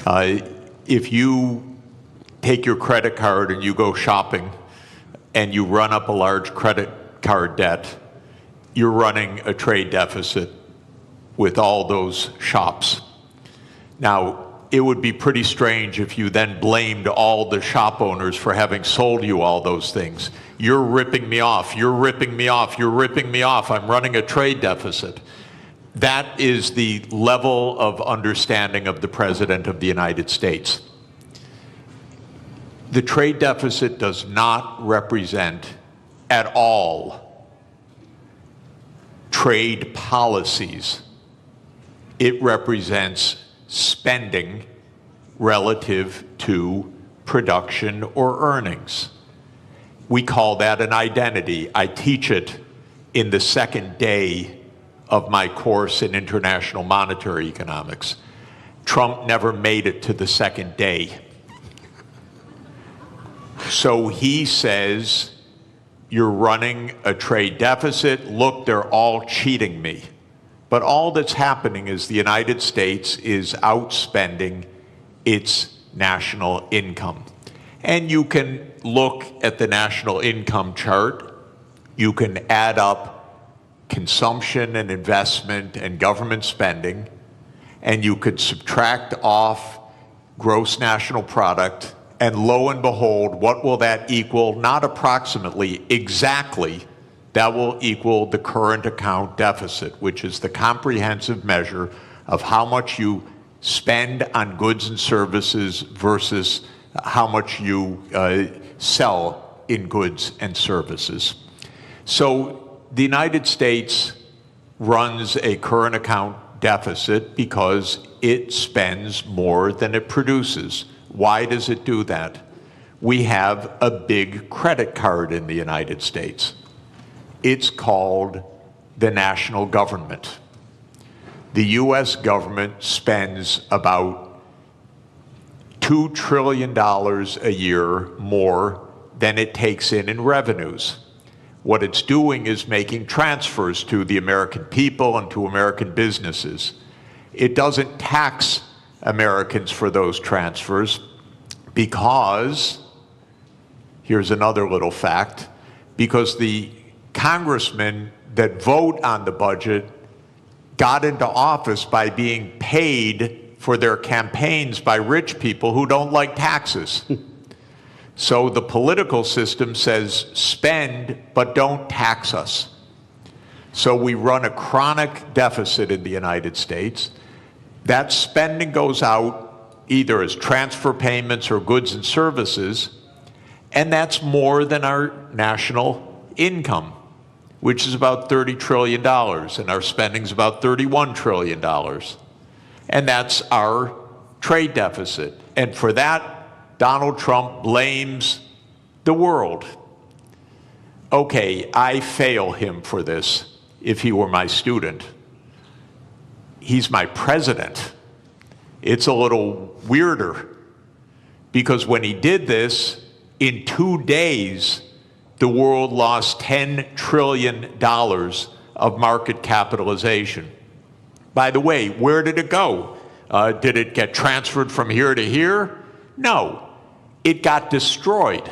If you take your credit card and you go shopping and you run up a large credit card debt, you're running a trade deficit with all those shops. Now, it would be pretty strange if you then blamed all the shop owners for having sold you all those things. You're ripping me off, you're ripping me off, you're ripping me off, I'm running a trade deficit. That is the level of understanding of the President of the United States. The trade deficit does not represent at all trade policies. It represents spending relative to production or earnings. We call that an identity. I teach it in the second day of my course in international monetary economics. Trump never made it to the second day. So he says, you're running a trade deficit, look, they're all cheating me. But all that's happening is the United States is outspending its national income. And you can look at the national income chart, you can add up consumption and investment and government spending, and you could subtract off gross national product, and lo and behold, what will that equal? Not approximately, exactly. That will equal the current account deficit, which is the comprehensive measure of how much you spend on goods and services versus how much you sell in goods and services. So the United States runs a current account deficit because it spends more than it produces. Why does it do that? We have a big credit card in the United States. It's called the national government. The US government spends about $2 trillion a year more than it takes in revenues. What it's doing is making transfers to the American people and to American businesses. It doesn't tax Americans for those transfers because, here's another little fact, because the congressmen that vote on the budget got into office by being paid for their campaigns by rich people who don't like taxes. So the political system says spend, but don't tax us. So we run a chronic deficit in the United States. That spending goes out either as transfer payments or goods and services, and that's more than our national income, which is about $30 trillion, and our spending is about $31 trillion. And that's our trade deficit. And for that, Donald Trump blames the world. Okay, I fail him for this if he were my student. He's my president. It's a little weirder because when he did this, in 2 days, the world lost $10 trillion of market capitalization. By the way, where did it go? Did it get transferred from here to here? No, it got destroyed.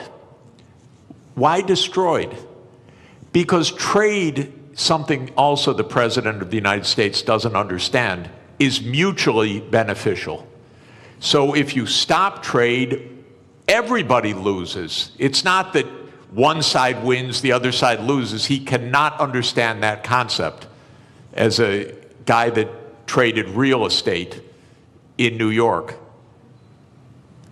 Why destroyed? Because trade, something also the President of the United States doesn't understand, is mutually beneficial. So if you stop trade, everybody loses. It's not that one side wins, the other side loses. He cannot understand that concept as a guy that traded real estate in New York.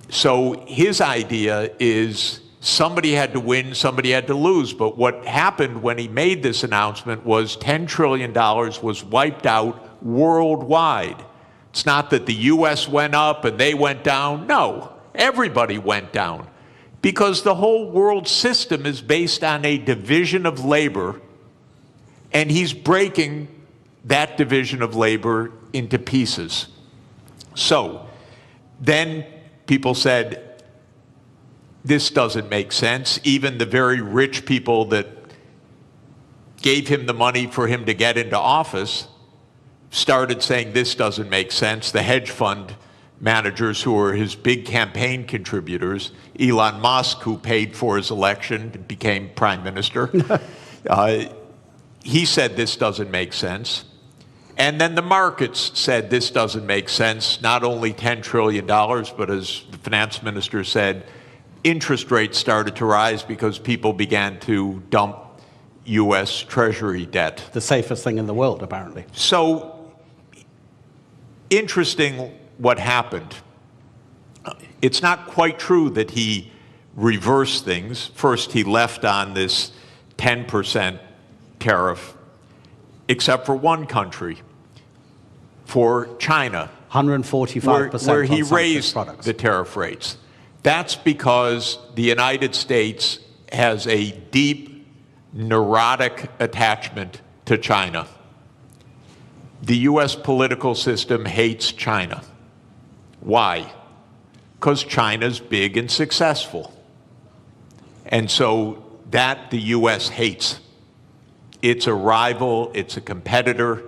So his idea is somebody had to win, somebody had to lose. But what happened when he made this announcement was $10 trillion was wiped out worldwide. It's not that the US went up and they went down. No, everybody went down. Because the whole world system is based on a division of labor, and he's breaking that division of labor into pieces. So then people said, this doesn't make sense. Even the very rich people that gave him the money for him to get into office started saying this doesn't make sense. The hedge fund managers who were his big campaign contributors. Elon Musk, who paid for his election, became prime minister. He said this doesn't make sense. And then the markets said this doesn't make sense. Not only $10 trillion, but as the finance minister said, interest rates started to rise because people began to dump U.S. Treasury debt. The safest thing in the world, apparently. So, interesting what happened. It's not quite true that he reversed things. First, he left on this 10% tariff, except for one country, for China, 145% where he on some raised products. the tariff rates. That's because the United States has a deep, neurotic attachment to China. The U.S. political system hates China. Why? Because China's big and successful. And so that the U.S. hates. It's a rival, it's a competitor,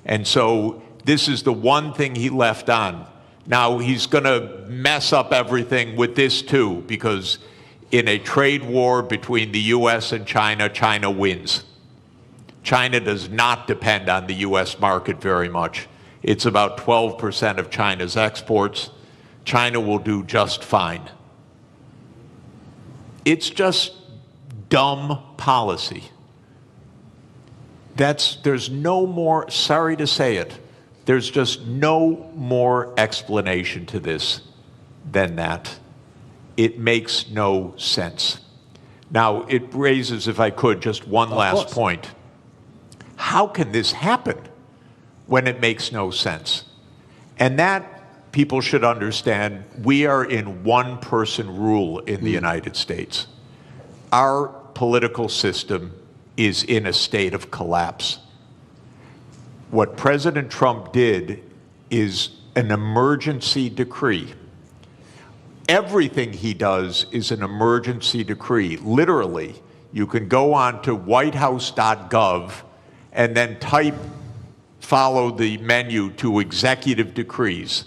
and so this is the one thing he left on. Now, he's going to mess up everything with this too, because in a trade war between the U.S. and China, China wins. China does not depend on the U.S. market very much. It's about 12% of China's exports. China will do just fine. It's just dumb policy. There's no more, sorry to say it, there's just no more explanation to this than that. It makes no sense. Now, it raises, if I could, just one last point. How can this happen when it makes no sense? And that, people should understand, we are in one-person rule in the United States. Our political system is in a state of collapse. What President Trump did is an emergency decree. Everything he does is an emergency decree. Literally, you can go on to whitehouse.gov and then follow the menu to executive decrees.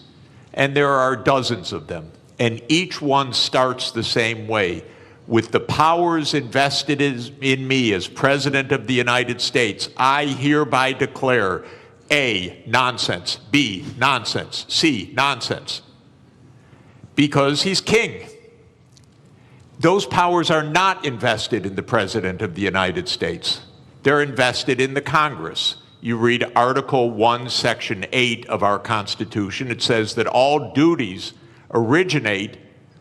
And there are dozens of them. And each one starts the same way. With the powers invested in me as President of the United States, I hereby declare A, nonsense, B, nonsense, C, nonsense. Because he's king. Those powers are not invested in the President of the United States. They're invested in the Congress. You read Article 1, Section 8 of our Constitution. It says that all duties originate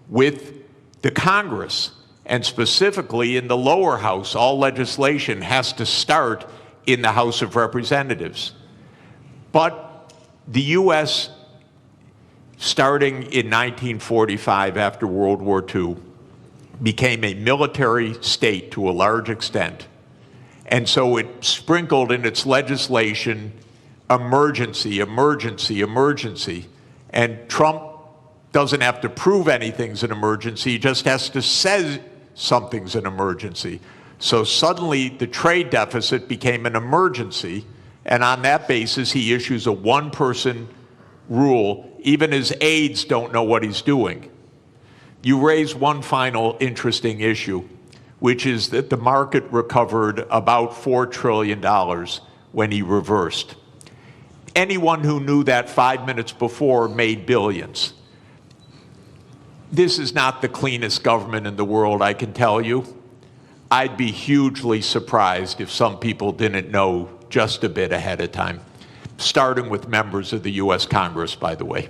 with the Congress. And specifically in the lower house, all legislation has to start in the House of Representatives. But the U.S., starting in 1945 after World War II, became a military state to a large extent. And so it sprinkled in its legislation emergency, emergency, emergency. And Trump doesn't have to prove anything's an emergency, he just has to say something's an emergency. So suddenly the trade deficit became an emergency, and on that basis he issues a one-person rule. Even his aides don't know what he's doing. You raise one final interesting issue, which is that the market recovered about $4 trillion when he reversed. Anyone who knew that 5 minutes before made billions. This is not the cleanest government in the world, I can tell you. I'd be hugely surprised if some people didn't know just a bit ahead of time, starting with members of the U.S. Congress, by the way.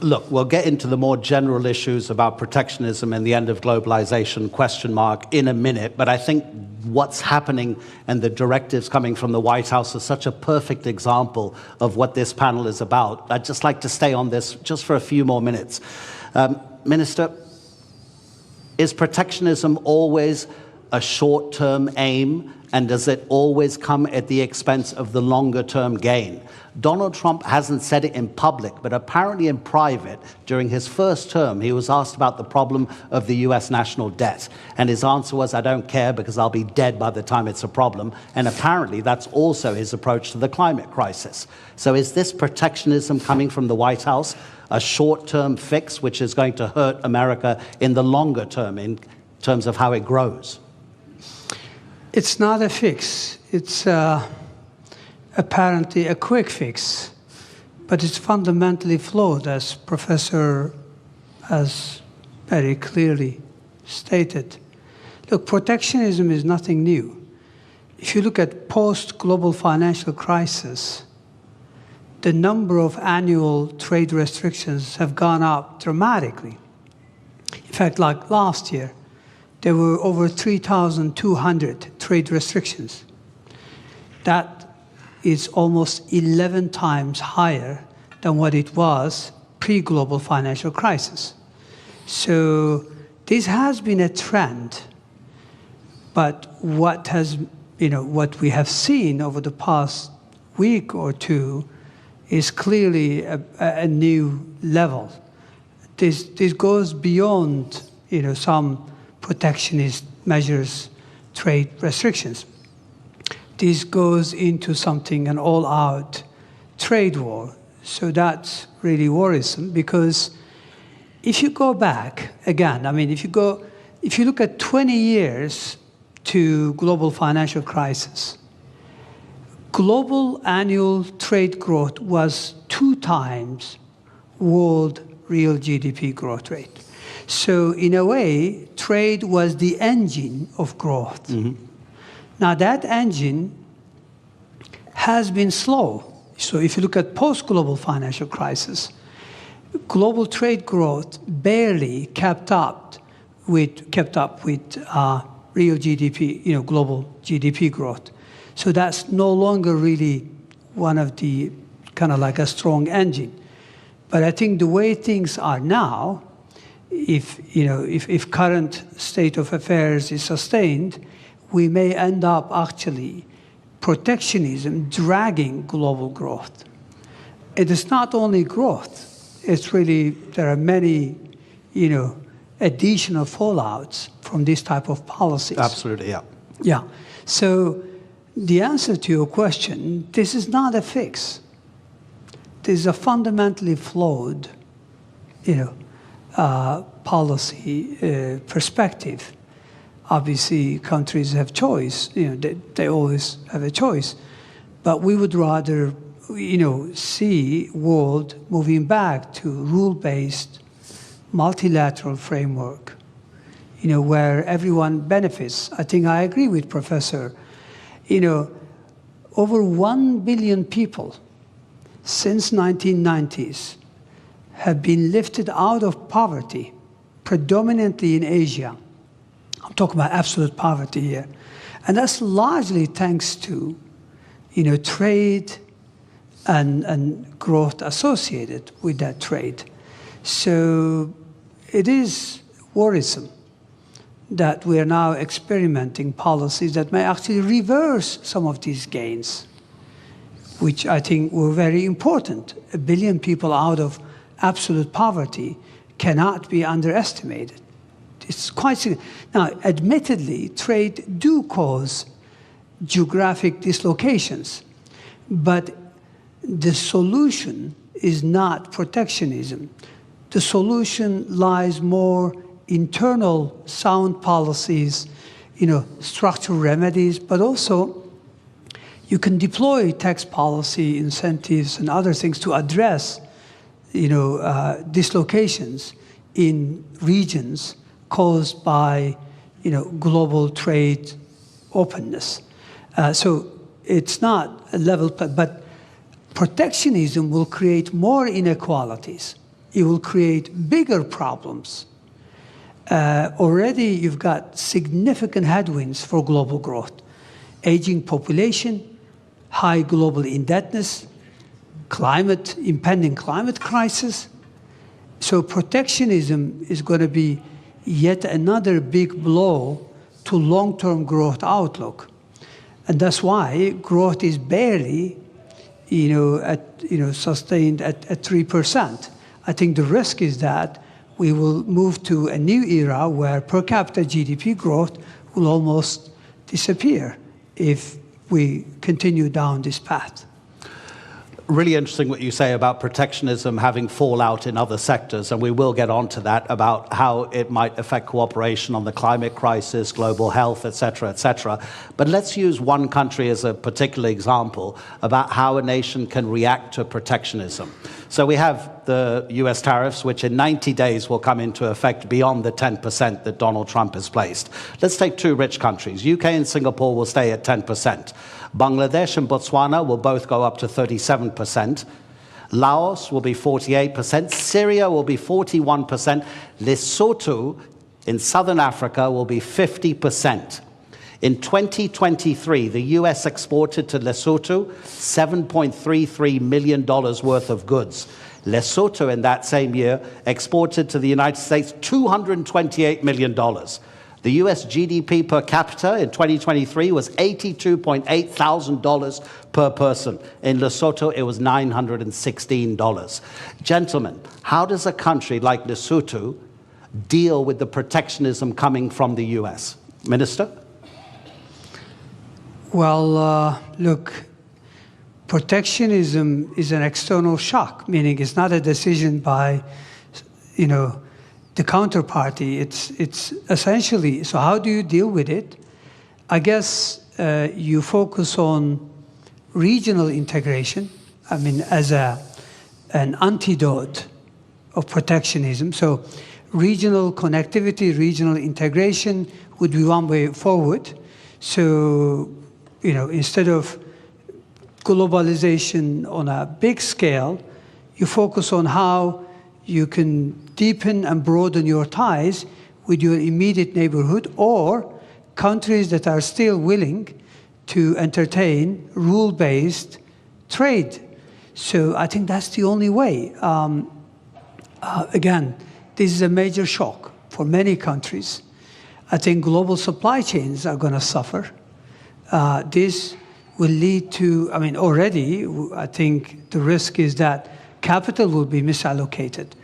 Look, we'll get into the more general issues about protectionism and the end of globalization, question mark, in a minute. But I think what's happening and the directives coming from the White House is such a perfect example of what this panel is about. I'd just like to stay on this just for a few more minutes. Minister, is protectionism always a short-term aim And does it always come at the expense of the longer-term gain? Donald Trump hasn't said it in public, but apparently in private, during his first term, he was asked about the problem of the US national debt. And his answer was, I don't care because I'll be dead by the time it's a problem. And apparently that's also his approach to the climate crisis. So is this protectionism coming from the White House a short-term fix which is going to hurt America in the longer term in terms of how it grows? It's not a fix. It's apparently a quick fix, but it's fundamentally flawed, as Professor has very clearly stated. Look, protectionism is nothing new. If you look at post-global financial crisis, the number of annual trade restrictions have gone up dramatically. In fact, like last year, there were over 3,200 trade restrictions. That is almost 11 times higher than what it was pre-global financial crisis. So this has been a trend, but what we have seen over the past week or two is clearly a new level. This goes beyond some protectionist measures, trade restrictions. This goes into something, an all-out trade war. So that's really worrisome, because if you go back, again, if you look at 20 years to global financial crisis, global annual trade growth was 2 times world real GDP growth rate. So in a way, trade was the engine of growth. Mm-hmm. Now that engine has been slow. So if you look at post-global financial crisis, global trade growth barely kept up with real GDP, global GDP growth. So that's no longer really one of the kind of like a strong engine. But I think the way things are now, if current state of affairs is sustained, we may end up actually protectionism dragging global growth. It is not only growth, it's really, there are many, additional fallouts from this type of policies. Absolutely, yeah. Yeah. So the answer to your question, this is not a fix. This is a fundamentally flawed, policy perspective. Obviously, countries have choice. They always have a choice. But we would rather, see world moving back to rule-based, multilateral framework, where everyone benefits. I think I agree with Professor. Over 1 billion people since 1990s have been lifted out of poverty, predominantly in Asia. I'm talking about absolute poverty here. And that's largely thanks to, trade and growth associated with that trade. So it is worrisome that we are now experimenting policies that may actually reverse some of these gains, which I think were very important. 1 billion people out of absolute poverty cannot be underestimated. It's quite significant. Now, admittedly, trade do cause geographic dislocations, but the solution is not protectionism. The solution lies more internal sound policies, structural remedies, but also you can deploy tax policy incentives and other things to address, dislocations in regions caused by, global trade openness. So it's not a level, but protectionism will create more inequalities. It will create bigger problems. Already you've got significant headwinds for global growth. Aging population, high global indebtedness, impending climate crisis. So protectionism is going to be yet another big blow to long-term growth outlook. And that's why growth is barely, sustained at 3%. I think the risk is that we will move to a new era where per capita GDP growth will almost disappear if we continue down this path. Really interesting what you say about protectionism having fallout in other sectors, and we will get onto that, about how it might affect cooperation on the climate crisis, global health, et cetera, But let's use one country as a particular example about how a nation can react to protectionism. So we have the US tariffs, which in 90 days will come into effect beyond the 10% that Donald Trump has placed. Let's take two rich countries. UK and Singapore will stay at 10%. Bangladesh and Botswana will both go up to 37%. Laos will be 48%. Syria will be 41%. Lesotho in southern Africa will be 50%. In 2023, the US exported to Lesotho $7.33 million worth of goods. Lesotho in that same year exported to the United States $228 million. The US GDP per capita in 2023 was $82,800 per person. In Lesotho, it was $916. Gentlemen, how does a country like Lesotho deal with the protectionism coming from the US? Minister? Well, look, protectionism is an external shock, meaning it's not a decision by, the counterparty. It's essentially, so how do you deal with it? I guess you focus on regional integration, as an antidote of protectionism. So regional connectivity, regional integration would be one way forward. So, instead of globalization on a big scale, you focus on how you can deepen and broaden your ties with your immediate neighborhood or countries that are still willing to entertain rule-based trade. So I think that's the only way. Again, this is a major shock for many countries. I think global supply chains are going to suffer. This will lead to, already, I think the risk is that capital will be misallocated.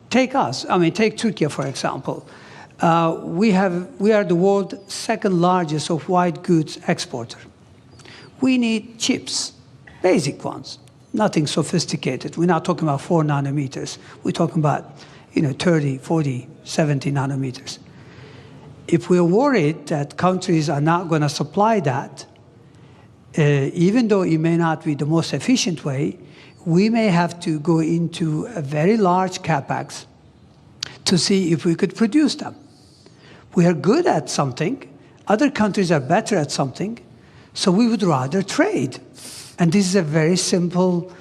Take us, take Turkey, for example. We are the world's second largest of white goods exporter. We need chips, basic ones, nothing sophisticated. We're not talking about 4 nanometers. We're talking about, 30, 40, 70 nanometers. If we're worried that countries are not going to supply that, even though it may not be the most efficient way, we may have to go into a very large capex to see if we could produce them. We are good at something. Other countries are better at something. So we would rather trade. And this is a very simple,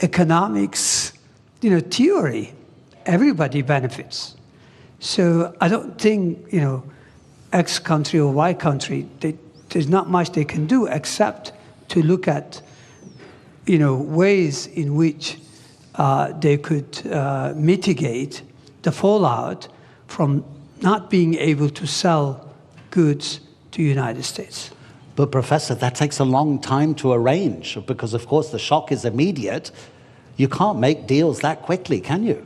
economics, theory. Everybody benefits. So I don't think, X country or Y country, there's not much they can do except to look at ways in which they could mitigate the fallout from not being able to sell goods to the United States. But Professor, that takes a long time to arrange because, of course, the shock is immediate. You can't make deals that quickly, can you?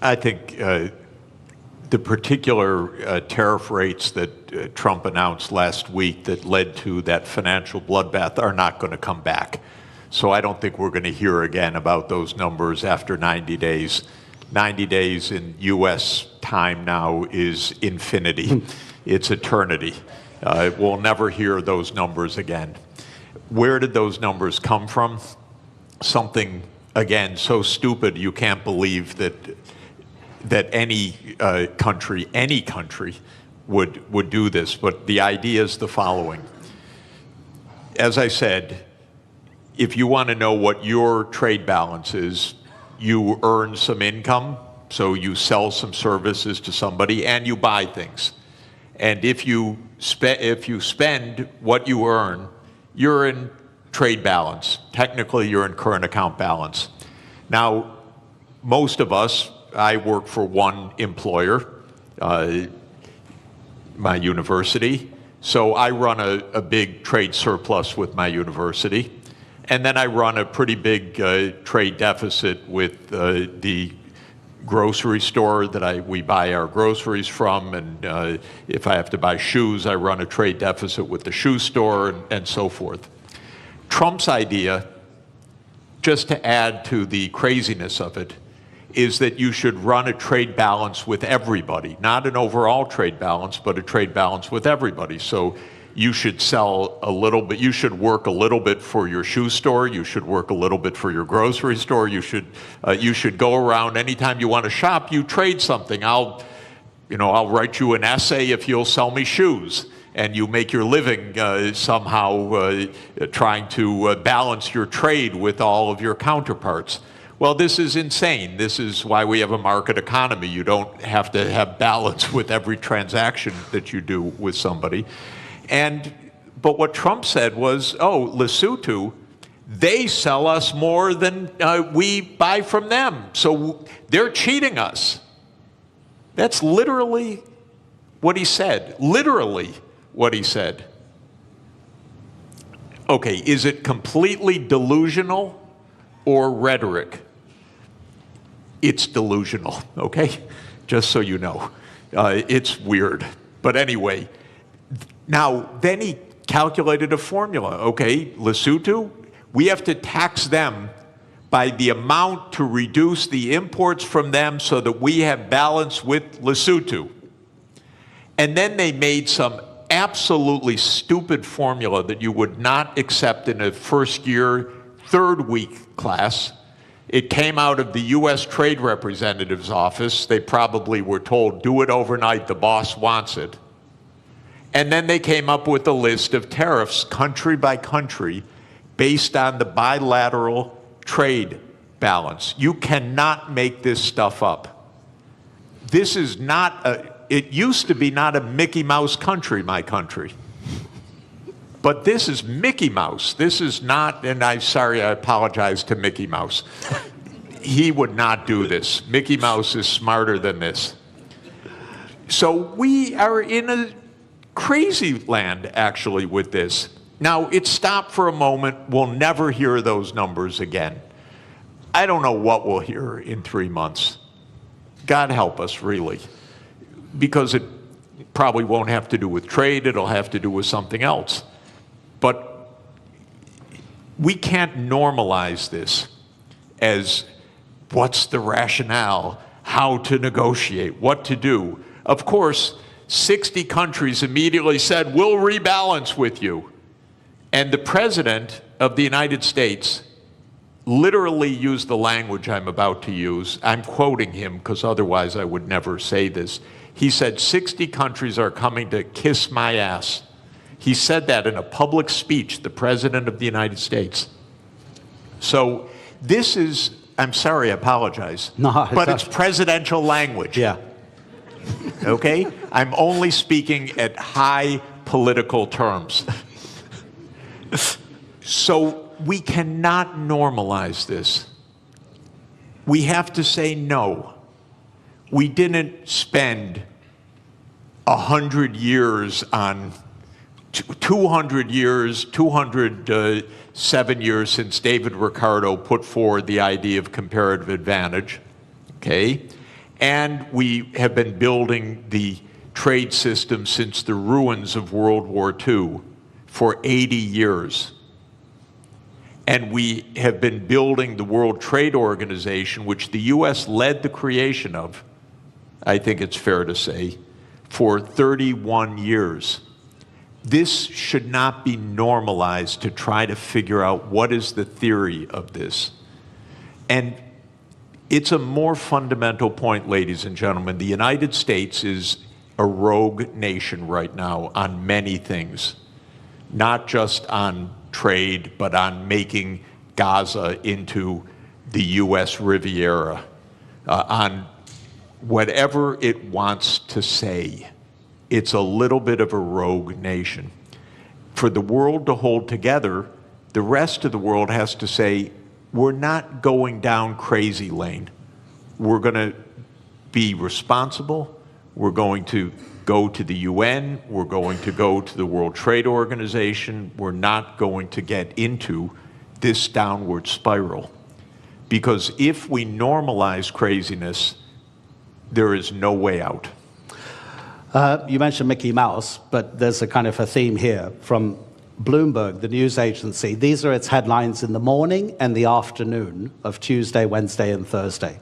I think the particular tariff rates that Trump announced last week that led to that financial bloodbath are not going to come back. So I don't think we're going to hear again about those numbers after 90 days. 90 days in U.S. time now is infinity. It's eternity. We'll never hear those numbers again. Where did those numbers come from? Something, again, so stupid you can't believe that any country would do this. But the idea is the following. As I said, if you want to know what your trade balance is, you earn some income, so you sell some services to somebody and you buy things. And if you spend what you earn, you're in trade balance. Technically, you're in current account balance. Now, most of us, I work for one employer, my university. So I run a big trade surplus with my university, and then I run a pretty big trade deficit with the grocery store that we buy our groceries from, and if I have to buy shoes, I run a trade deficit with the shoe store, and so forth. Trump's idea, just to add to the craziness of it, is that you should run a trade balance with everybody, not an overall trade balance, but a trade balance with everybody. So you should sell a little bit, you should work a little bit for your shoe store, you should work a little bit for your grocery store, you should go around anytime you want to shop, you trade something. I'll write you an essay if you'll sell me shoes. And you make your living somehow trying to balance your trade with all of your counterparts. Well, this is insane. This is why we have a market economy. You don't have to have balance with every transaction that you do with somebody. But what Trump said was, oh, Lesotho, they sell us more than we buy from them. So they're cheating us. That's literally what he said. Literally what he said. Okay, is it completely delusional or rhetoric? It's delusional, okay? Just so you know. It's weird. But anyway, now, then he calculated a formula. Okay, Lesotho, we have to tax them by the amount to reduce the imports from them so that we have balance with Lesotho. And then they made some absolutely stupid formula that you would not accept in a first year, third week class. It came out of the US Trade Representative's office. They probably were told, do it overnight, the boss wants it. And then they came up with a list of tariffs, country by country, based on the bilateral trade balance. You cannot make this stuff up. This is not it used to be not a Mickey Mouse country, my country. But this is Mickey Mouse. This is not, and I apologize to Mickey Mouse. He would not do this. Mickey Mouse is smarter than this. So we are in a crazy land, actually, with this. Now, it stopped for a moment. We'll never hear those numbers again. I don't know what we'll hear in 3 months. God help us, really. Because it probably won't have to do with trade. It'll have to do with something else. But we can't normalize this as what's the rationale, how to negotiate, what to do. Of course, 60 countries immediately said, we'll rebalance with you. And the President of the United States literally used the language I'm about to use. I'm quoting him because otherwise I would never say this. He said, 60 countries are coming to kiss my ass. He said that in a public speech, the President of the United States. So this is, I'm sorry, I apologize. No, but it's presidential language. Yeah. Okay? I'm only speaking at high political terms. So we cannot normalize this. We have to say no. We didn't spend 100 years on 200 years, 207 years since David Ricardo put forward the idea of comparative advantage, okay? And we have been building the trade system since the ruins of World War II for 80 years. And we have been building the World Trade Organization, which the US led the creation of, I think it's fair to say, for 31 years. This should not be normalized to try to figure out what is the theory of this. And it's a more fundamental point, ladies and gentlemen. The United States is a rogue nation right now on many things, not just on trade, but on making Gaza into the US Riviera, on whatever it wants to say. It's a little bit of a rogue nation. For the world to hold together, the rest of the world has to say, we're not going down crazy lane. We're going to be responsible. We're going to go to the UN. We're going to go to the World Trade Organization. We're not going to get into this downward spiral. Because if we normalize craziness, there is no way out. You mentioned Mickey Mouse, but there's a kind of a theme here from Bloomberg, the news agency. These are its headlines in the morning and the afternoon of Tuesday, Wednesday, and Thursday.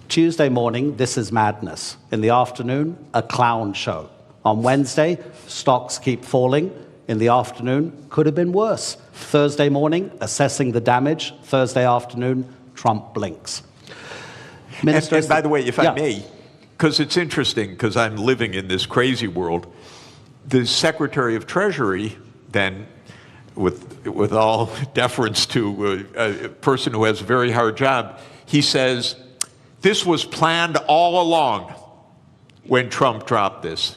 Tuesday morning, this is madness. In the afternoon, a clown show. On Wednesday, stocks keep falling. In the afternoon, could have been worse. Thursday morning, assessing the damage. Thursday afternoon, Trump blinks. Minister, and by the way, if I may, because it's interesting, because I'm living in this crazy world, the Secretary of Treasury then, with all deference to a person who has a very hard job, he says, this was planned all along when Trump dropped this.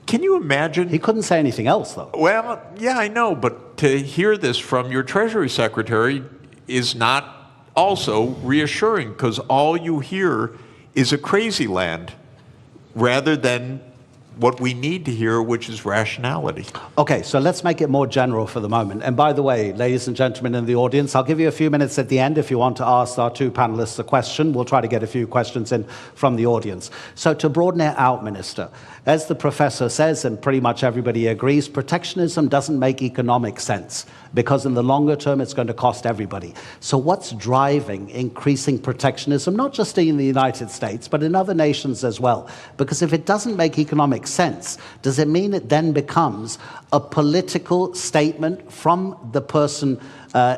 Can you imagine? He couldn't say anything else, though. Well, yeah, I know, but to hear this from your Treasury Secretary is not also reassuring, because all you hear is a crazy land rather than what we need to hear, which is rationality. Okay, so let's make it more general for the moment. And by the way, ladies and gentlemen in the audience, I'll give you a few minutes at the end if you want to ask our two panelists a question. We'll try to get a few questions in from the audience. So to broaden it out, Minister, as the professor says, and pretty much everybody agrees, protectionism doesn't make economic sense because in the longer term, it's going to cost everybody. So what's driving increasing protectionism, not just in the United States, but in other nations as well? Because if it doesn't make economic sense, does it mean it then becomes a political statement from the person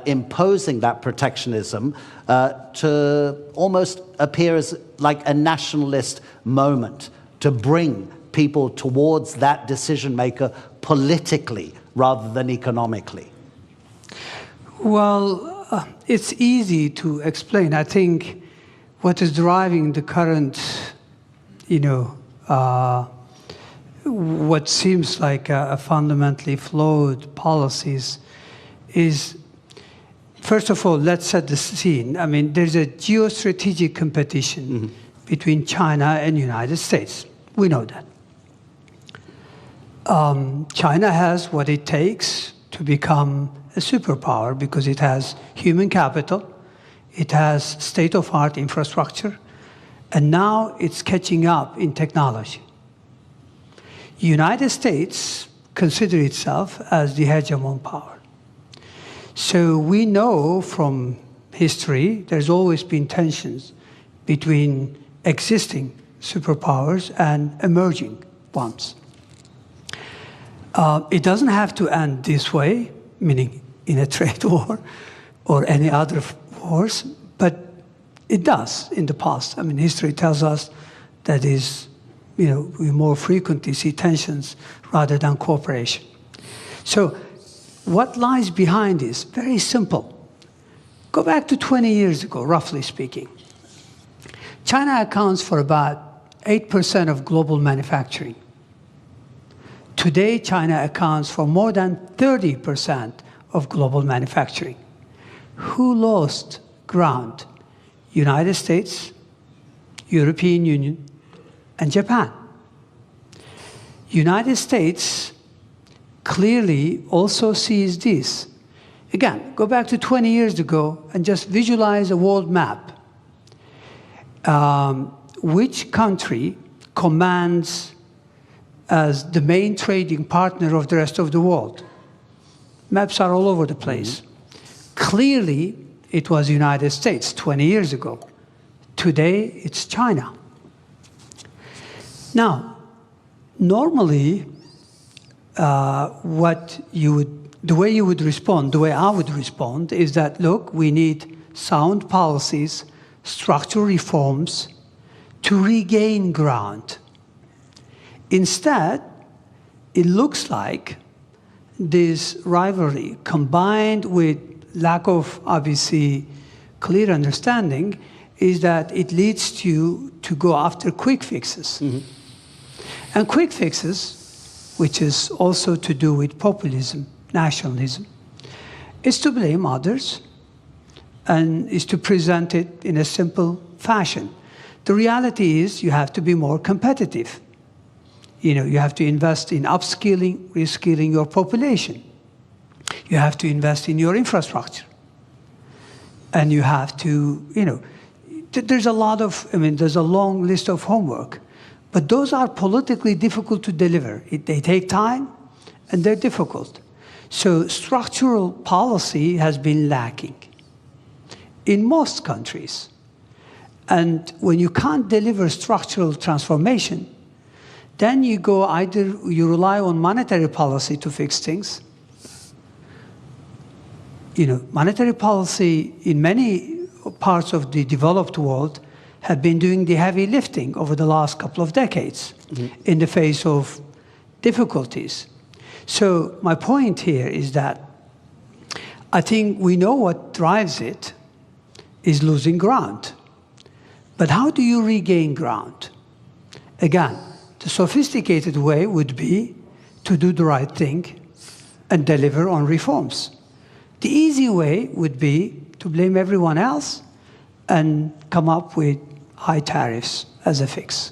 imposing that protectionism to almost appear as like a nationalist moment to bring people towards that decision maker politically rather than economically? Well, it's easy to explain. I think what is driving the current, what seems like a fundamentally flawed policies is, first of all, let's set the scene. I mean, there's a geostrategic competition between China and the United States. We know that. China has what it takes to become a superpower because it has human capital, it has state-of-the-art infrastructure, and now it's catching up in technology. The United States considers itself as the hegemon power. So we know from history there's always been tensions between existing superpowers and emerging ones. It doesn't have to end this way, meaning in a trade war or any other wars, but it does in the past. I mean, history tells us that we more frequently see tensions rather than cooperation. So what lies behind this? Very simple. Go back to 20 years ago, roughly speaking. China accounts for about 8% of global manufacturing. Today, China accounts for more than 30% of global manufacturing. Who lost ground? United States, European Union, and Japan. United States clearly also sees this. Again, go back to 20 years ago and just visualize a world map. Which country commands as the main trading partner of the rest of the world? Maps are all over the place. Clearly, it was the United States 20 years ago. Today, it's China. Now, normally, the way you would respond, the way I would respond, is that, look, we need sound policies, structural reforms to regain ground. Instead, it looks like this rivalry, combined with lack of, obviously, clear understanding, is that it leads you to go after quick fixes. And quick fixes, which is also to do with populism, nationalism, is to blame others and is to present it in a simple fashion. The reality is you have to be more competitive. You have to invest in upskilling, reskilling your population. You have to invest in your infrastructure. And you have to, there's a lot of, there's a long list of homework. But those are politically difficult to deliver. They take time, and they're difficult. So structural policy has been lacking in most countries. And when you can't deliver structural transformation, then you rely on monetary policy to fix things. Monetary policy in many parts of the developed world have been doing the heavy lifting over the last couple of decades in the face of difficulties. So my point here is that I think we know what drives it is losing ground. But how do you regain ground? Again, the sophisticated way would be to do the right thing and deliver on reforms. The easy way would be to blame everyone else and come up with high tariffs as a fix.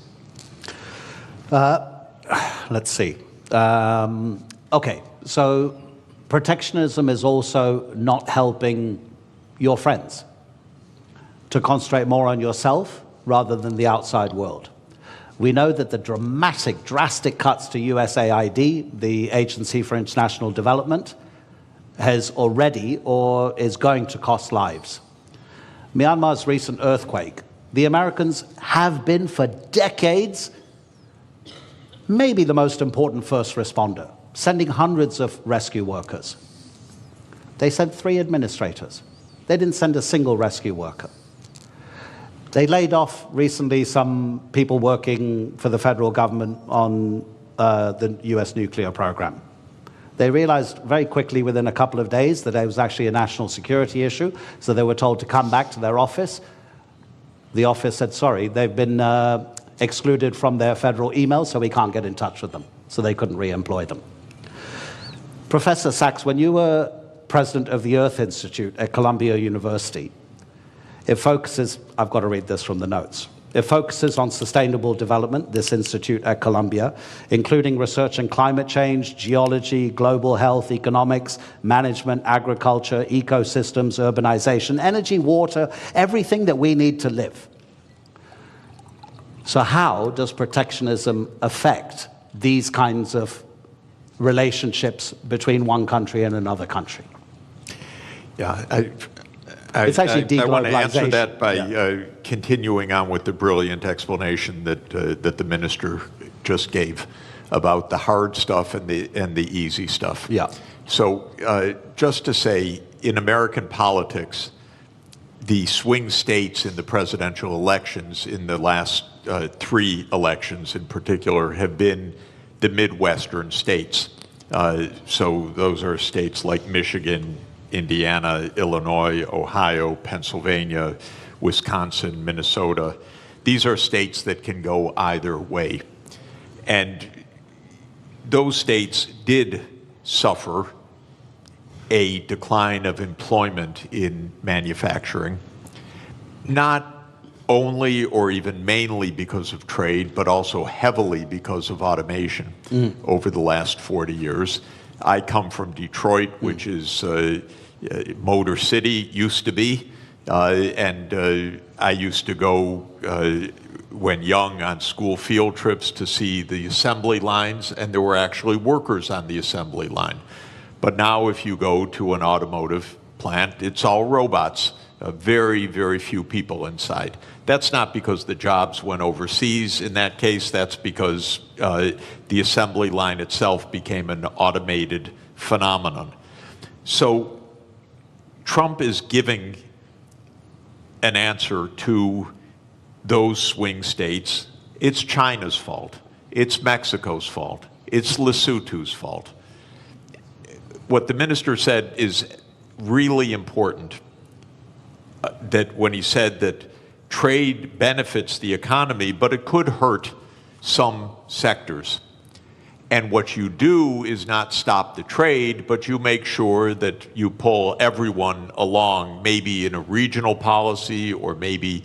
Let's see. Okay, so protectionism is also not helping your friends to concentrate more on yourself rather than the outside world. We know that the drastic cuts to USAID, the Agency for International Development, has already or is going to cost lives. Myanmar's recent earthquake, the Americans have been for decades maybe the most important first responder, sending hundreds of rescue workers. They sent 3 administrators. They didn't send a single rescue worker. They laid off recently some people working for the federal government on the US nuclear program. They realized very quickly within a couple of days that it was actually a national security issue, so they were told to come back to their office. The office said, sorry, they've been excluded from their federal emails, so we can't get in touch with them. So they couldn't re-employ them. Professor Sachs, when you were president of the Earth Institute at Columbia University, it focuses, I've got to read this from the notes. It focuses on sustainable development, this institute at Columbia, including research in climate change, geology, global health, economics, management, agriculture, ecosystems, urbanization, energy, water, everything that we need to live. So how does protectionism affect these kinds of relationships between one country and another country? Yeah, It's actually deglobalization. I want to answer that by continuing on with the brilliant explanation that the minister just gave about the hard stuff and the easy stuff. Yeah. So just to say, in American politics, the swing states in the presidential elections in the last 3 elections in particular have been the Midwestern states. So those are states like Michigan, Indiana, Illinois, Ohio, Pennsylvania, Wisconsin, Minnesota. These are states that can go either way. And those states did suffer a decline of employment in manufacturing, not only or even mainly because of trade, but also heavily because of automation over the last 40 years. I come from Detroit, which is Motor City, used to be, and I used to go when young on school field trips to see the assembly lines, and there were actually workers on the assembly line. But now if you go to an automotive plant, it's all robots, very, very few people inside. That's not because the jobs went overseas. In that case, that's because the assembly line itself became an automated phenomenon. So Trump is giving an answer to those swing states. It's China's fault. It's Mexico's fault. It's Lesotho's fault. What the minister said is really important, that when he said that trade benefits the economy, but it could hurt some sectors. And what you do is not stop the trade, but you make sure that you pull everyone along, maybe in a regional policy, or maybe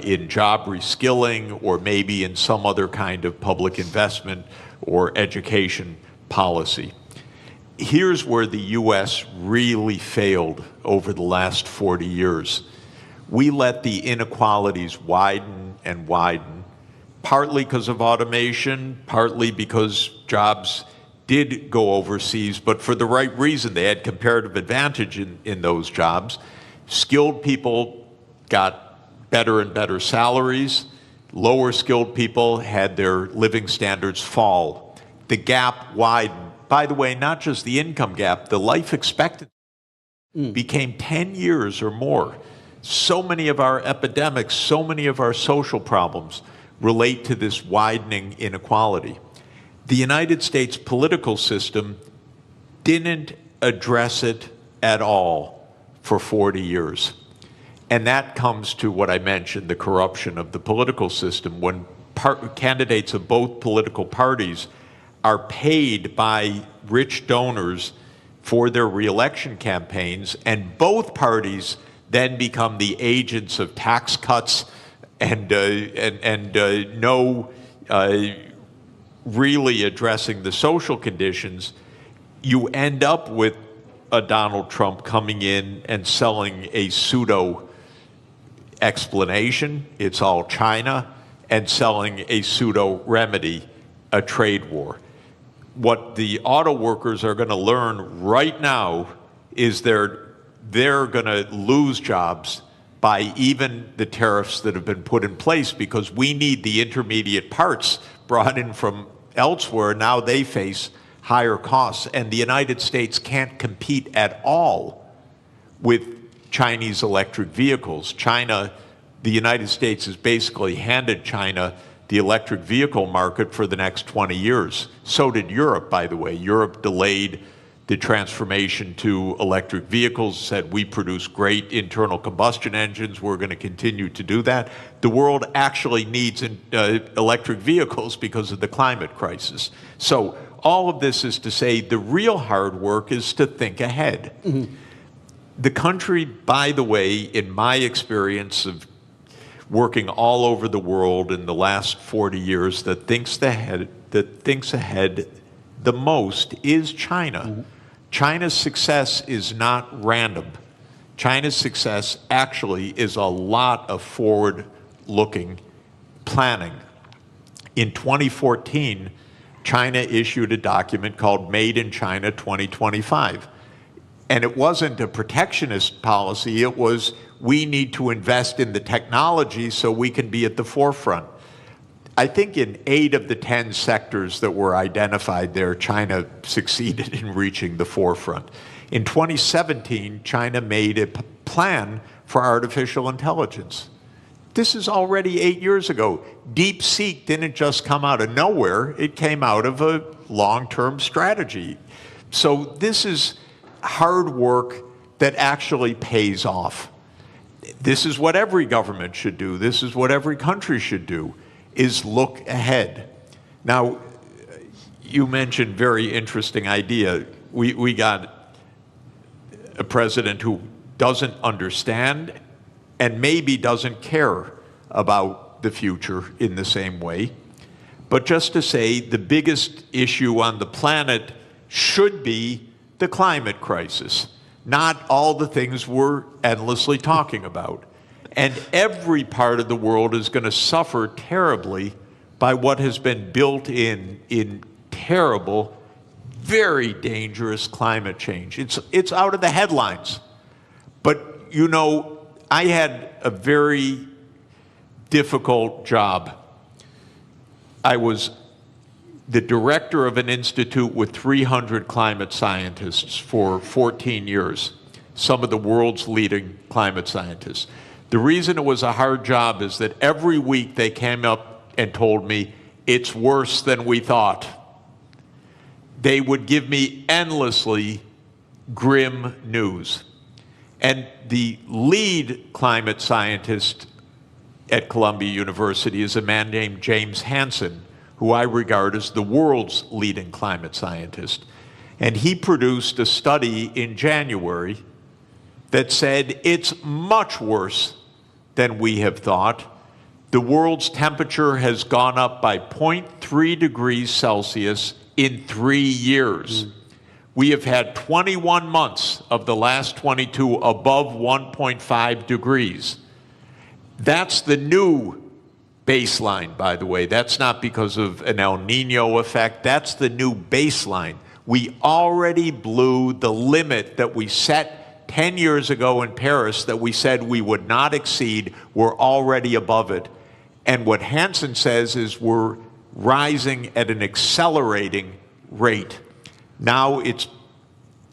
in job reskilling, or maybe in some other kind of public investment or education policy. Here's where the U.S. really failed over the last 40 years. We let the inequalities widen and widen, partly because of automation, partly because jobs did go overseas, but for the right reason. They had comparative advantage in those jobs. Skilled people got better and better salaries. Lower skilled people had their living standards fall. The gap widened. By the way, not just the income gap, the life expectancy became 10 years or more. So many of our epidemics, so many of our social problems relate to this widening inequality. The United States political system didn't address it at all for 40 years. And that comes to what I mentioned, the corruption of the political system. When candidates of both political parties are paid by rich donors for their reelection campaigns, and both parties then become the agents of tax cuts and no really addressing the social conditions, you end up with a Donald Trump coming in and selling a pseudo explanation, it's all China, and selling a pseudo remedy, a trade war. What the auto workers are going to learn right now is they're going to lose jobs by even the tariffs that have been put in place, because we need the intermediate parts brought in from elsewhere. Now they face higher costs, and the United States can't compete at all with Chinese electric vehicles. The United States has basically handed China the electric vehicle market for the next 20 years. So did Europe, by the way. Europe delayed the transformation to electric vehicles, said we produce great internal combustion engines, we're going to continue to do that. The world actually needs electric vehicles because of the climate crisis. So all of this is to say the real hard work is to think ahead. The country, by the way, in my experience of working all over the world in the last 40 years, that thinks ahead the most is China. China's success is not random. China's success actually is a lot of forward-looking planning. In 2014, China issued a document called Made in China 2025. And it wasn't a protectionist policy, it was we need to invest in the technology so we can be at the forefront. I think in 8 of the 10 sectors that were identified there, China succeeded in reaching the forefront. In 2017, China made a plan for artificial intelligence. This is already 8 years ago. DeepSeek didn't just come out of nowhere, it came out of a long-term strategy. So this is hard work that actually pays off. This is what every government should do. This is what every country should do, is look ahead. Now, you mentioned very interesting idea. We got a president who doesn't understand and maybe doesn't care about the future in the same way. But just to say, the biggest issue on the planet should be the climate crisis, not all the things we're endlessly talking about. And every part of the world is going to suffer terribly by what has been built in terrible, very dangerous climate change. It's out of the headlines. But, you know, I had a very difficult job. I was the director of an institute with 300 climate scientists for 14 years, some of the world's leading climate scientists. The reason it was a hard job is that every week they came up and told me, it's worse than we thought. They would give me endlessly grim news. And the lead climate scientist at Columbia University is a man named James Hansen, who I regard as the world's leading climate scientist. And he produced a study in January that said it's much worse than we have thought. The world's temperature has gone up by 0.3 degrees Celsius in 3 years. We have had 21 months of the last 22 above 1.5 degrees. That's the new baseline, by the way. That's not because of an El Nino effect. That's the new baseline. We already blew the limit that we set 10 years ago in Paris that we said we would not exceed. We're already above it. And what Hansen says is we're rising at an accelerating rate. Now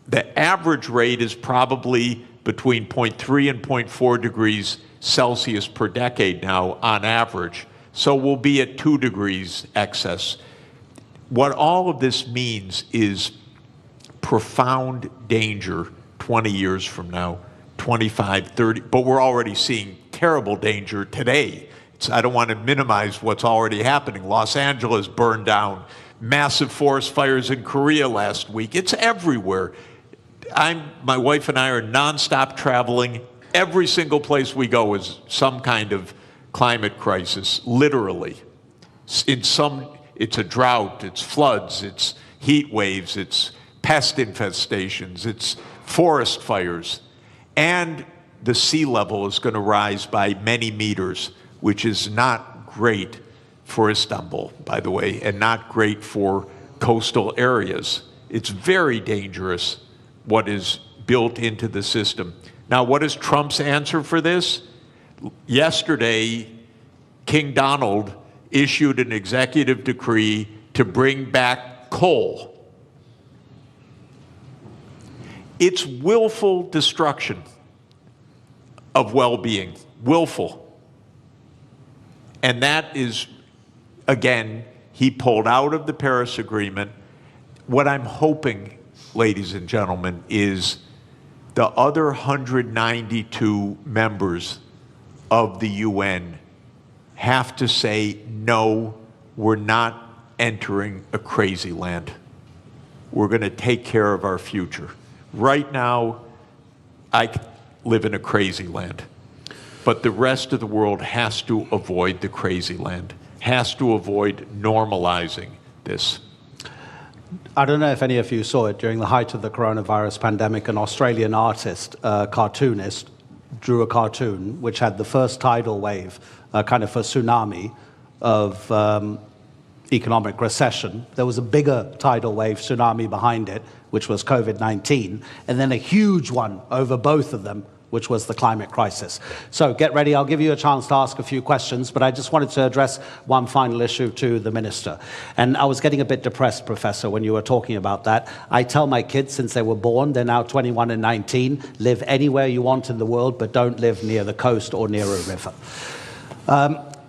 the average rate is probably between 0.3 and 0.4 degrees Celsius per decade now on average. So we'll be at 2 degrees excess. What all of this means is profound danger 20 years from now, 25, 30, but we're already seeing terrible danger today. I don't want to minimize what's already happening. Los Angeles burned down, massive forest fires in Korea last week. It's everywhere. My wife and I are nonstop traveling. Every single place we go is some kind of climate crisis, literally. It's a drought, it's floods, it's heat waves, it's pest infestations, it's forest fires. And the sea level is going to rise by many meters, which is not great for Istanbul, by the way, and not great for coastal areas. It's very dangerous what is built into the system. Now, what is Trump's answer for this? Yesterday, King Donald issued an executive decree to bring back coal. It's willful destruction of well-being, willful. And that is, again, he pulled out of the Paris Agreement. What I'm hoping, ladies and gentlemen, is the other 192 members of the UN have to say, no, we're not entering a crazy land. We're going to take care of our future. Right now, I live in a crazy land. But the rest of the world has to avoid the crazy land, has to avoid normalizing this. I don't know if any of you saw it during the height of the coronavirus pandemic. An Australian artist, cartoonist, drew a cartoon which had the first tidal wave, kind of a tsunami of economic recession. There was a bigger tidal wave tsunami behind it, which was COVID-19, and then a huge one over both of them, which was the climate crisis. So get ready, I'll give you a chance to ask a few questions, but I just wanted to address one final issue to the minister. And I was getting a bit depressed, Professor, when you were talking about that. I tell my kids since they were born, they're now 21 and 19, live anywhere you want in the world, but don't live near the coast or near a river.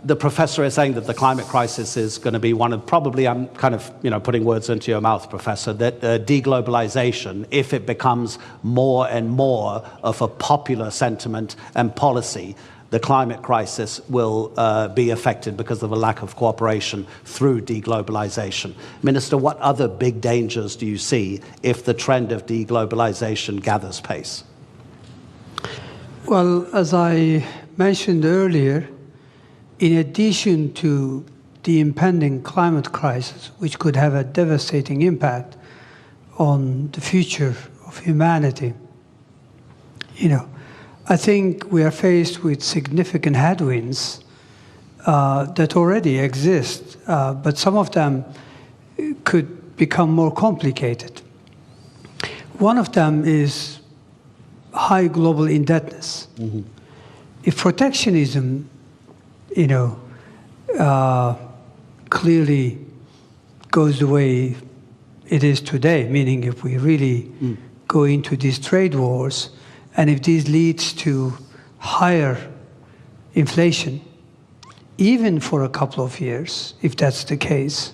The professor is saying that the climate crisis is going to be one of, probably, I'm kind of, putting words into your mouth, Professor, that deglobalization, if it becomes more and more of a popular sentiment and policy, the climate crisis will be affected because of a lack of cooperation through deglobalization. Minister, what other big dangers do you see if the trend of deglobalization gathers pace? Well, as I mentioned earlier, in addition to the impending climate crisis, which could have a devastating impact on the future of humanity, I think we are faced with significant headwinds that already exist, but some of them could become more complicated. One of them is high global indebtedness. Mm-hmm. If protectionism clearly goes the way it is today, meaning if we really go into these trade wars, and if this leads to higher inflation, even for a couple of years, if that's the case,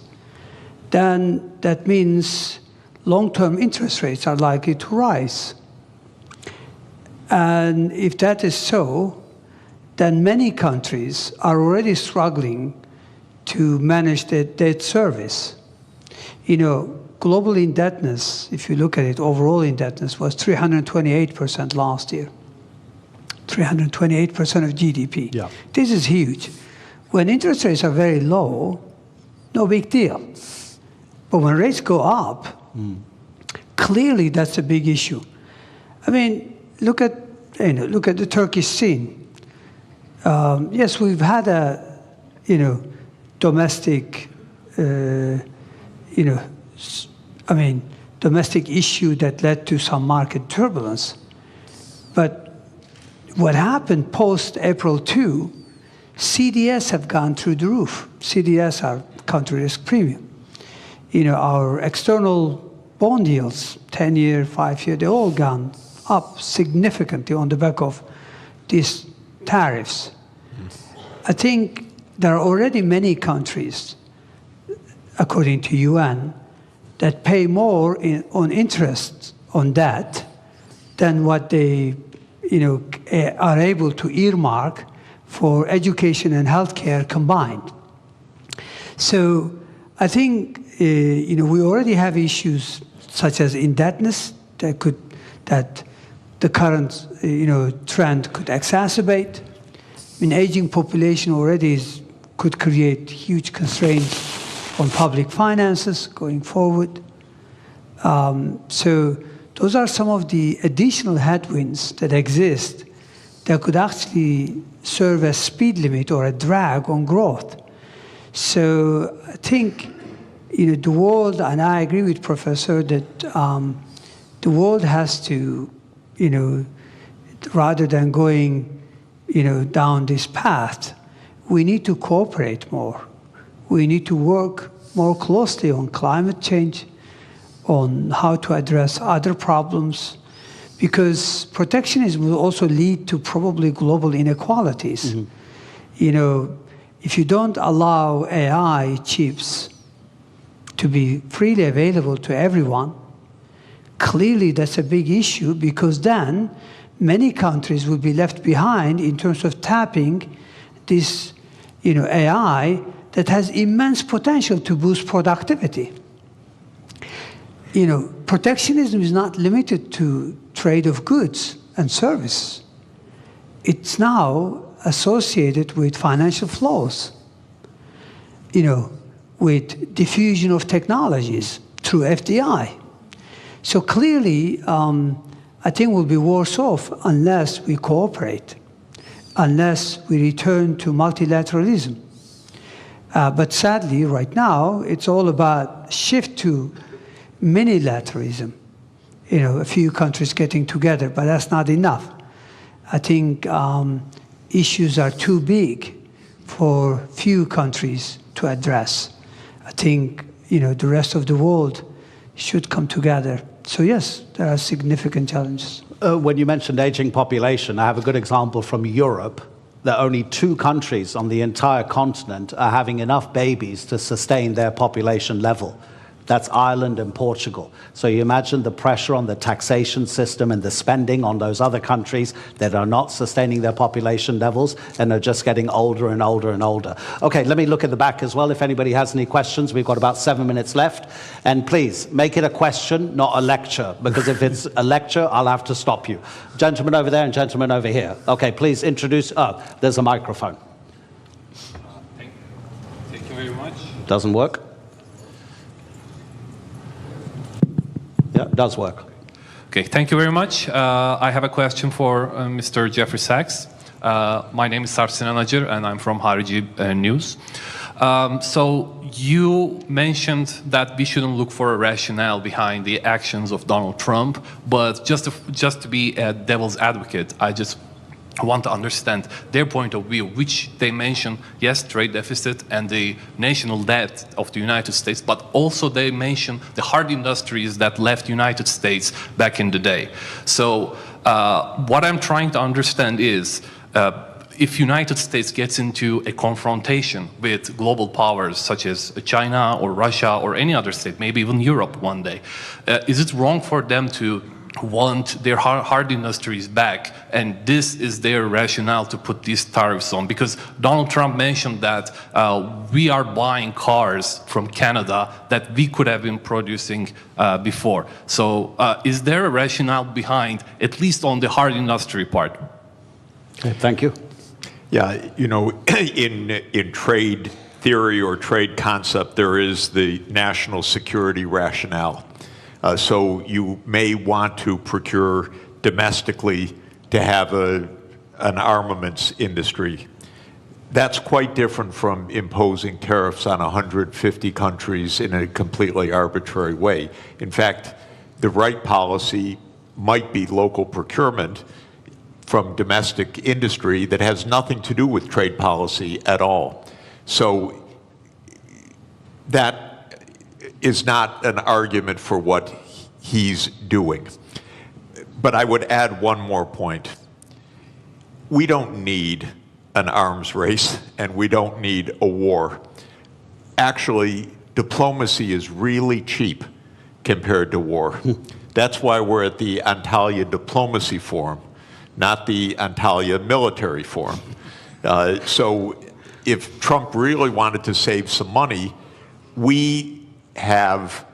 then that means long-term interest rates are likely to rise. And if that is so, then many countries are already struggling to manage their debt service. You know, global indebtedness, if you look at it, overall indebtedness was 328% last year. 328% of GDP. Yeah. This is huge. When interest rates are very low, no big deal. But when rates go up, clearly that's a big issue. I mean, look at the Turkish scene. Yes, we've had a, domestic, domestic issue that led to some market turbulence. But what happened post-April 2, CDS have gone through the roof. CDS are country risk premium. Our external bond yields, 10-year, 5-year, they all gone up significantly on the back of these tariffs. I think there are already many countries, according to UN, that pay more on interest on debt than what they are able to earmark for education and healthcare combined. So I think we already have issues such as indebtedness that the current trend could exacerbate. I mean, aging population already could create huge constraints on public finances going forward. So those are some of the additional headwinds that exist that could actually serve as speed limit or a drag on growth. So I think the world, and I agree with Professor that the world has to, rather than going down this path, we need to cooperate more. We need to work more closely on climate change, on how to address other problems, because protectionism will also lead to probably global inequalities. If you don't allow AI chips to be freely available to everyone, clearly that's a big issue, because then many countries will be left behind in terms of tapping this AI that has immense potential to boost productivity. Protectionism is not limited to trade of goods and service. It's now associated with financial flows, with diffusion of technologies through FDI. So clearly, I think we'll be worse off unless we cooperate, unless we return to multilateralism. But sadly, right now, it's all about shift to minilateralism. A few countries getting together, but that's not enough. I think issues are too big for few countries to address. I think the rest of the world should come together. So yes, there are significant challenges. When you mentioned aging population, I have a good example from Europe, that only 2 countries on the entire continent are having enough babies to sustain their population level. That's Ireland and Portugal. So you imagine the pressure on the taxation system and the spending on those other countries that are not sustaining their population levels and are just getting older and older and older. Okay, let me look at the back as well if anybody has any questions. We've got about 7 minutes left. And please, make it a question, not a lecture, because if it's a lecture, I'll have to stop you. Gentleman over there and gentleman over here. Okay, please introduce, there's a microphone. Thank you very much. Doesn't work? Yeah, it does work. Okay, thank you very much. I have a question for Mr. Jeffrey Sachs. My name is Sarsin Anacır, and I'm from Harici News. So you mentioned that we shouldn't look for a rationale behind the actions of Donald Trump, but just to be a devil's advocate, I just want to understand their point of view, which they mention, yes, trade deficit and the national debt of the United States, but also they mention the hard industries that left United States back in the day. So what I'm trying to understand is, if United States gets into a confrontation with global powers such as China or Russia or any other state, maybe even Europe one day, is it wrong for them to want their hard industries back, and this is their rationale to put these tariffs on. Because Donald Trump mentioned that we are buying cars from Canada that we could have been producing before. So is there a rationale behind, at least on the hard industry part? Okay, thank you. Yeah, you know, in trade theory or trade concept, there is the national security rationale. So you may want to procure domestically to have an armaments industry. That's quite different from imposing tariffs on 150 countries in a completely arbitrary way. In fact, the right policy might be local procurement from domestic industry that has nothing to do with trade policy at all. So that is not an argument for what he's doing. But I would add one more point. We don't need an arms race, and we don't need a war. Actually, diplomacy is really cheap compared to war. That's why we're at the Antalya Diplomacy Forum, not the Antalya Military Forum. So if Trump really wanted to save some money, we have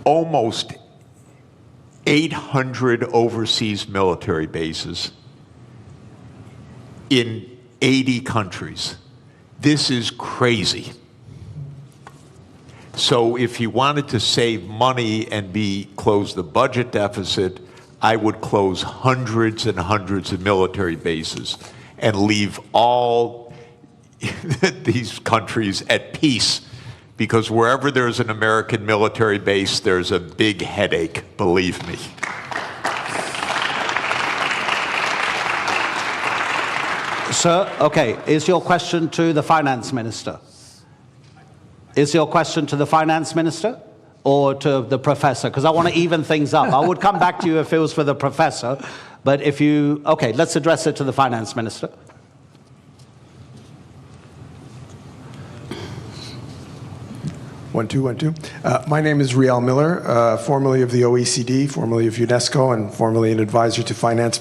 almost 800 overseas military bases in 80 countries. This is crazy. So if he wanted to save money and close the budget deficit, I would close hundreds and hundreds of military bases and leave all these countries at peace, because wherever there's an American military base, there's a big headache, believe me. Sir, okay, is your question to the finance minister? Is your question to the finance minister or to the professor? Because I want to even things up. I would come back to you if it was for the professor, but if you, okay, let's address it to the finance minister. 1, 2, 1, 2. My name is Riel Miller, formerly of the OECD, formerly of UNESCO, and formerly an advisor to finance